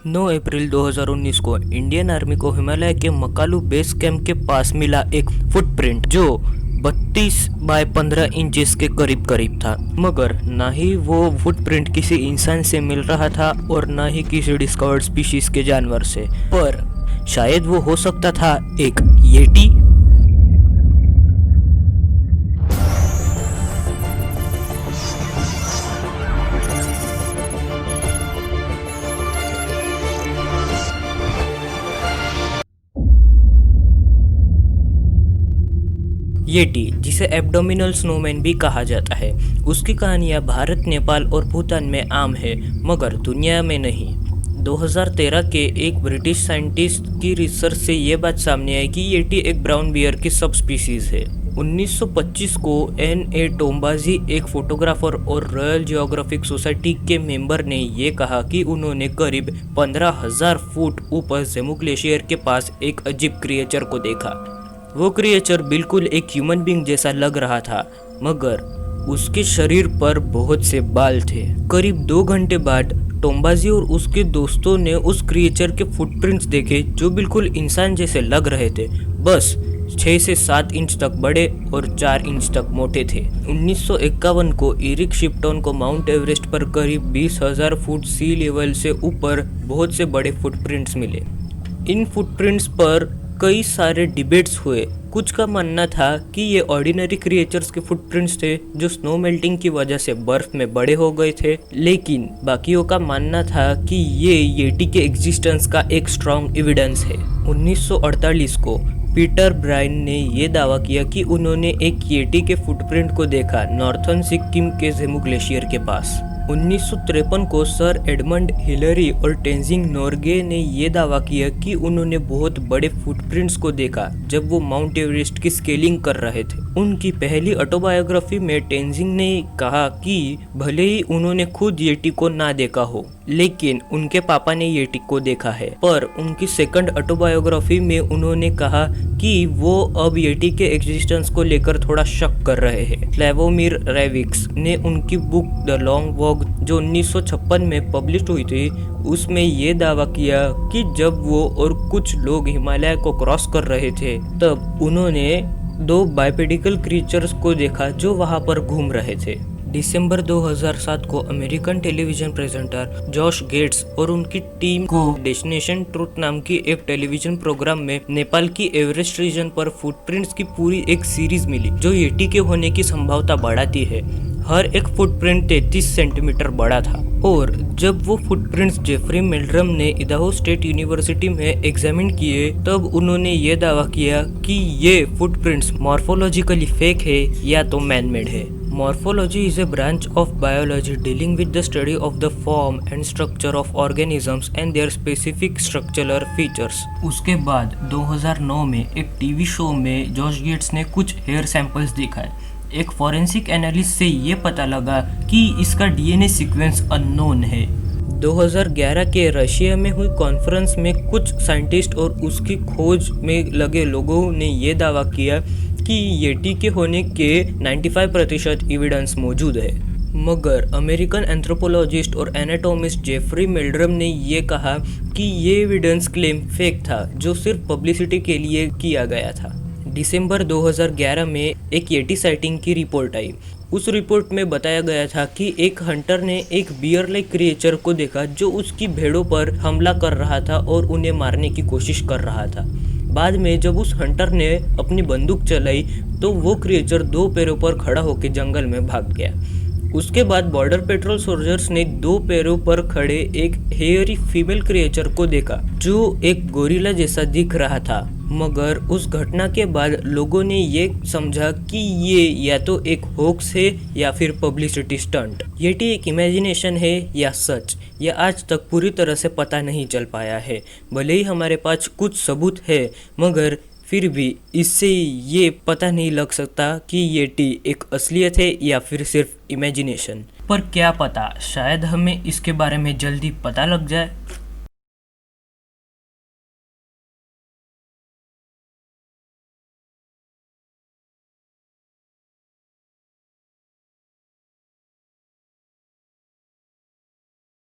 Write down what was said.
9 अप्रैल 2019 को Indian army को हिमालय के मकालू बेस कैंप के पास मिला एक फुटप्रिंट जो 32 बाय 15 इंचेस के करीब करीब था। मगर ना ही वो फुटप्रिंट किसी इंसान से मिल रहा था और ना ही किसी डिस्कवर्ड स्पीशीज के जानवर से, पर शायद वो हो सकता था एक येटी। येटी, जिसे एब्डोमिनल स्नोमैन भी कहा जाता है, उसकी कहानियां भारत, नेपाल और भूटान में आम है, मगर दुनिया में नहीं। 2013 के एक ब्रिटिश साइंटिस्ट की रिसर्च से ये बात सामने आई कि येटी एक ब्राउन बियर की सब स्पीसीज है। 1925 को N.A. टोम्बाजी, एक फोटोग्राफर और रॉयल जियोग्राफिक सोसाइटी के मेंबर ने ये कहा कि उन्होंने करीब 15,000 फुट ऊपर जेमू ग्लेशियर के पास एक अजीब क्रिएचर को देखा। वो क्रिएचर बिल्कुल एक ह्यूमन बीइंग जैसा लग रहा था, मगर उसके शरीर पर बहुत से बाल थे। करीब 2 घंटे बाद टोम्बाजी और उसके दोस्तों ने उस क्रिएचर के फुटप्रिंट्स देखे जो बिल्कुल इंसान जैसे लग रहे थे, बस 6 से 7 इंच तक बड़े और 4 इंच तक मोटे थे। 1951 को इरिक शिप्टन को माउंट एवरेस्ट पर करीब 20,000 फुट सी लेवल से ऊपर बहुत से बड़े फुटप्रिंट्स मिले। इन फुटप्रिंट्स पर कई सारे डिबेट्स हुए। कुछ का मानना था कि ये ऑर्डिनरी क्रिएचर्स के फुटप्रिंट्स थे जो स्नो मेल्टिंग की वजह से बर्फ में बड़े हो गए थे, लेकिन बाकियों का मानना था कि ये येटी के एग्जिस्टेंस का एक स्ट्रॉन्ग एविडेंस है। 1948 को पीटर ब्रायन ने ये दावा किया कि उन्होंने एक येटी के फुटप्रिंट को देखा नॉर्थर्न सिक्किम के जेमू ग्लेशियर के पास। 1953 को सर एडमंड हिलरी और टेंजिंग नोर्गे ने यह दावा किया कि उन्होंने बहुत बड़े फुटप्रिंट्स को देखा जब वो माउंट एवरेस्ट की स्केलिंग कर रहे थे। उनकी पहली ऑटोबायोग्राफी में टेंजिंग ने कहा कि भले ही उन्होंने खुद येटी को ना देखा हो, लेकिन उनके पापा ने येटी को देखा है। पर उनकी सेकंड ऑटोबायोग्राफी में उन्होंने कहा कि वो अब येटी के एग्जिस्टेंस को लेकर थोड़ा शक कर रहे हैं। स्लैवोमिर रेविक्स ने उनकी बुक द लॉन्ग वॉक जो 1956 में पब्लिश हुई थी, उसमें ये दावा किया कि जब वो और कुछ लोग हिमालय को क्रॉस कर रहे थे, तब उन्होंने 2 बाइपेडिकल क्रीचर्स को देखा जो वहां पर घूम रहे थे। दिसंबर 2007 को American television presenter Josh Gates और उनकी टीम को डेस्टिनेशन ट्रूथ नाम की एक टेलीविजन प्रोग्राम में नेपाल की एवरेस्ट रीजन पर फुटप्रिंट्स की पूरी एक सीरीज मिली जो येटी के होने की संभावना बढ़ाती है। हर एक फुटप्रिंट 33 सेंटीमीटर बड़ा था, और जब वो फुटप्रिंट्स जेफरी मेल्ड्रम ने इडाहो स्टेट यूनिवर्सिटी में एग्जामिन किए, तब उन्होंने ये दावा किया कि ये फुटप्रिंट्स मॉर्फोलॉजिकली फेक है या तो मैन मेड है। Morphology is a branch of biology dealing with the study of the form and structure of organisms and their specific structural features। उसके बाद 2009 में एक टीवी शो में जॉश गेट्स ने कुछ हेयर सैंपल्स दिखाए। एक फॉरेंसिक एनालिस्ट से ये पता लगा कि इसका डीएनए सीक्वेंस अननोन है। 2011 के रशिया में हुई कॉन्फ्रेंस में कुछ साइंटिस्ट और उसकी खोज में लगे लोगों ने ये दावा किया कि येटी के होने के 95% एविडेंस मौजूद है, मगर अमेरिकन एंथ्रोपोलॉजिस्ट और एनाटॉमिस्ट जेफरी मेल्ड्रम ने ये कहा कि ये एविडेंस क्लेम फेक था जो सिर्फ पब्लिसिटी के लिए किया गया था। दिसंबर 2011 में एक येटी साइटिंग की रिपोर्ट आई। उस रिपोर्ट में बताया गया था कि एक हंटर ने एक बियर लाइक क्रिएचर को देखा जो उसकी भेड़ों पर हमला कर रहा था और उन्हें मारने की कोशिश कर रहा था। बाद में जब उस हंटर ने अपनी बंदूक चलाई तो वो क्रिएचर 2 पैरों पर खड़ा होकर जंगल में भाग गया। उसके बाद बॉर्डर पेट्रोल सोल्जर्स ने 2 पैरों पर खड़े एक हेयरी फीमेल क्रिएचर को देखा जो एक गोरिल्ला जैसा दिख रहा था, मगर उस घटना के बाद लोगों ने ये समझा कि ये या तो एक होक्स है या फिर पब्लिसिटी स्टंट। येटी एक इमेजिनेशन है या सच, यह आज तक पूरी तरह से पता नहीं चल पाया है। भले ही हमारे पास कुछ सबूत है, मगर फिर भी इससे ये पता नहीं लग सकता कि येटी एक असलियत है या फिर सिर्फ इमेजिनेशन। पर क्या पता, शायद हमें इसके बारे में जल्दी पता लग जाए।